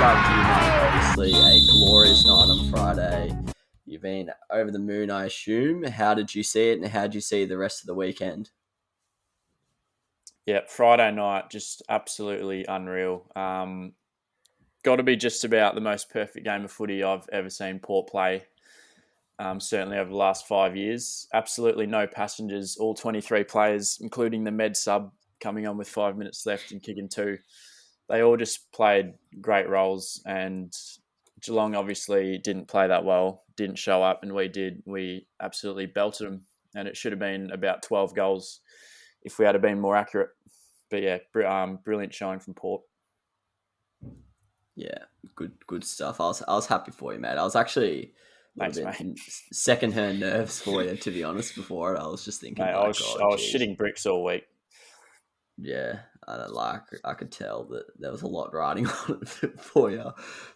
start with you, mate. Obviously, a glorious night on Friday. You've been over the moon, I assume. How did you see it, and how did you see the rest of the weekend? Yeah, Friday night, just absolutely unreal. Got to be just about the most perfect game of footy I've ever seen Port play, certainly over the last 5 years. Absolutely no passengers, all 23 players, including the med sub coming on with 5 minutes left and kicking two. They all just played great roles, and Geelong obviously didn't play that well, didn't show up, and we did. We absolutely belted them, and it should have been about 12 goals if we had been more accurate. But yeah, brilliant showing from Port. Yeah, good stuff. I was happy for you, mate. I was actually a little Thanks, bit mate. in second-hand nerves for you, to be honest. Before I was just thinking, Mate, I like, was oh, I was geez, shitting bricks all week. yeah. I don't like. I could tell that there was a lot riding on it for you,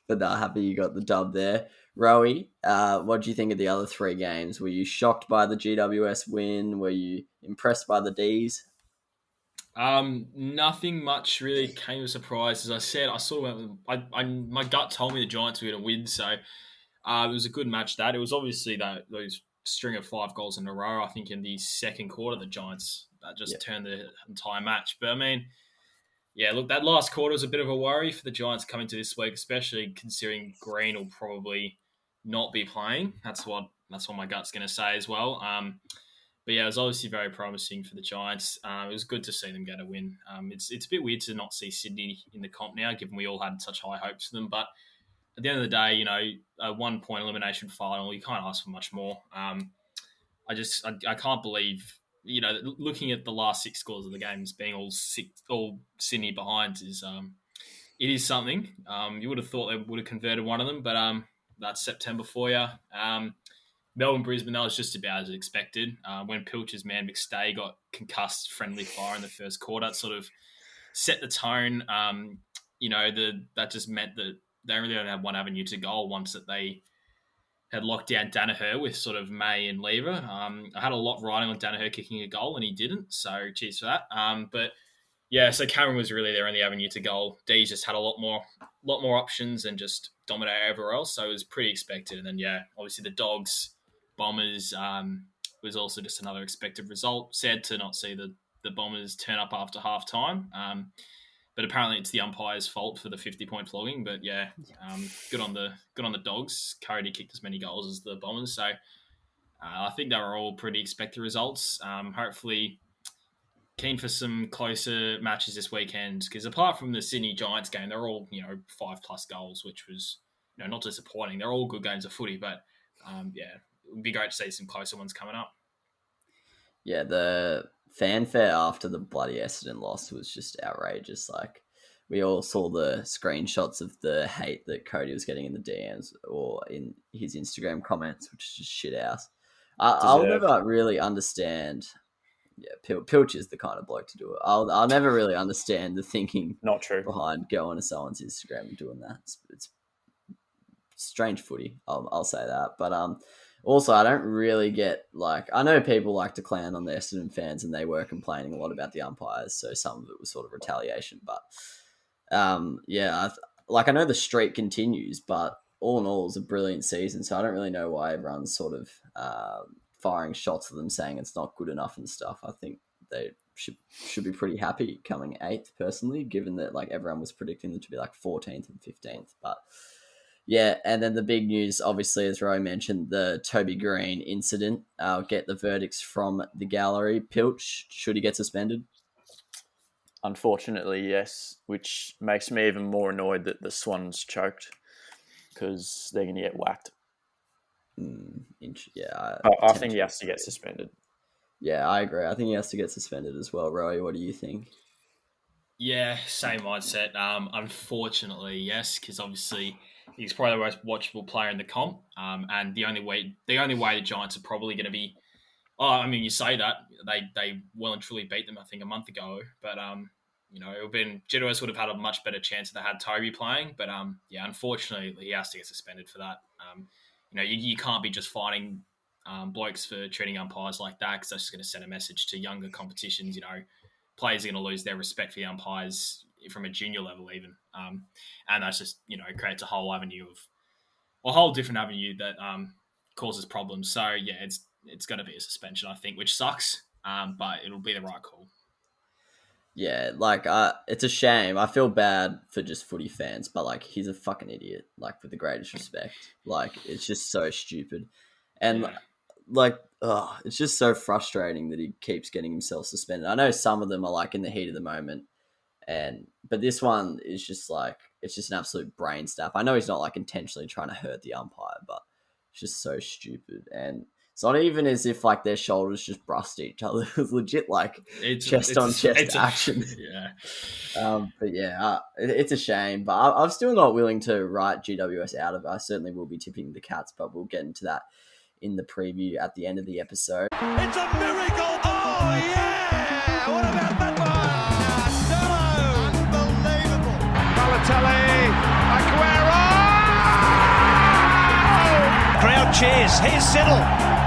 but happy you got the dub there. Rowie, what do you think of the other three games? Were you shocked by the GWS win? Were you impressed by the D's? Nothing much really came as a surprise. As I said, I sort of my gut told me the Giants were going to win, so it was a good match. That it was obviously those string of 5 goals in a row. I think in the second quarter, the Giants that just Yeah, turned the entire match. But I mean, yeah, look, that last quarter was a bit of a worry for the Giants coming to this week, especially considering Green will probably not be playing. That's what my gut's going to say as well. But yeah, it was obviously very promising for the Giants. It was good to see them get a win. It's a bit weird to not see Sydney in the comp now, given we all had such high hopes for them. But at the end of the day, a 1 point elimination final, you can't ask for much more. I can't believe, looking at the last 6 scores of the games being all Sydney behind it is something. You would have thought they would have converted one of them, but that's September for you. Melbourne Brisbane, that was just about as expected. When Pilcher's man McStay got concussed friendly fire in the first quarter, it sort of set the tone. That just meant that they really only had one avenue to goal once that they had locked down Danaher with sort of May and Lever. I had a lot riding on Danaher kicking a goal, and he didn't, so cheers for that. But yeah, so Cameron was really their only avenue to goal. D's just had a lot more options and just dominated everywhere else, so it was pretty expected. And then yeah, obviously the Dogs, Bombers was also just another expected result. Sad to not see the Bombers turn up after half time. But apparently it's the umpire's fault for the 50-point flogging. But yeah, good on the Dogs. Cody kicked as many goals as the Bombers, so I think they were all pretty expected results. Hopefully, keen for some closer matches this weekend, because apart from the Sydney Giants game, they're all 5+ goals, which was not disappointing. They're all good games of footy, but yeah, it would be great to see some closer ones coming up. Yeah, the fanfare after the bloody Essendon loss was just outrageous. Like, we all saw the screenshots of the hate that Cody was getting in the DMs or in his Instagram comments, which is just shit ass. I'll Deserved. never really understand. Yeah, Pilch is the kind of bloke to do it. I'll never really understand the thinking Not true. behind going to someone's Instagram and doing that. It's strange footy. I'll say that, but also I don't really get, like, I know people like to clown on the Essendon fans, and they were complaining a lot about the umpires, so some of it was sort of retaliation. But yeah, I know the streak continues, but all in all, it's a brilliant season. So I don't really know why everyone's sort of firing shots at them, saying it's not good enough and stuff. I think they should be pretty happy coming 8th, personally, given that like everyone was predicting them to be like 14th and 15th. But yeah, and then the big news, obviously, as Roy mentioned, the Toby Green incident. I'll get the verdicts from the gallery. Pilch, should he get suspended? Unfortunately, yes, which makes me even more annoyed that the Swans choked, because they're going to get whacked. Yeah, I think he has to get suspended. Yeah, I agree. I think he has to get suspended as well. Roy, what do you think? Yeah, same mindset. Unfortunately, yes, because obviously he's probably the most watchable player in the comp. And the only way the Giants are probably going to be. Oh, I mean, you say that they well and truly beat them, I think, a month ago. But it would have been GWS would have had a much better chance if they had Toby playing. But yeah, unfortunately, he has to get suspended for that. You can't be just fighting blokes for treating umpires like that, because that's just going to send a message to younger competitions. Players are going to lose their respect for the umpires from a junior level even. And that's just, creates a whole different avenue that causes problems. So yeah, it's got to be a suspension, I think, which sucks. But it'll be the right call. Yeah, like it's a shame. I feel bad for just footy fans, but like he's a fucking idiot. Like with the greatest respect, like it's just so stupid, and it's just so frustrating that he keeps getting himself suspended. I know some of them are like in the heat of the moment, but this one is just like it's just an absolute brain stuff. I know he's not like intentionally trying to hurt the umpire, but it's just so stupid. And it's not even as if like their shoulders just brushed each other. It was legit like chest on chest action. Yeah. But yeah, it's a shame. But I'm still not willing to write GWS out of it. I certainly will be tipping the Cats, but we'll get into that in the preview at the end of the episode. It's a miracle! Oh yeah! What about that one? Unbelievable! Balotelli, Aguero! Crowd cheers. Here's Siddle.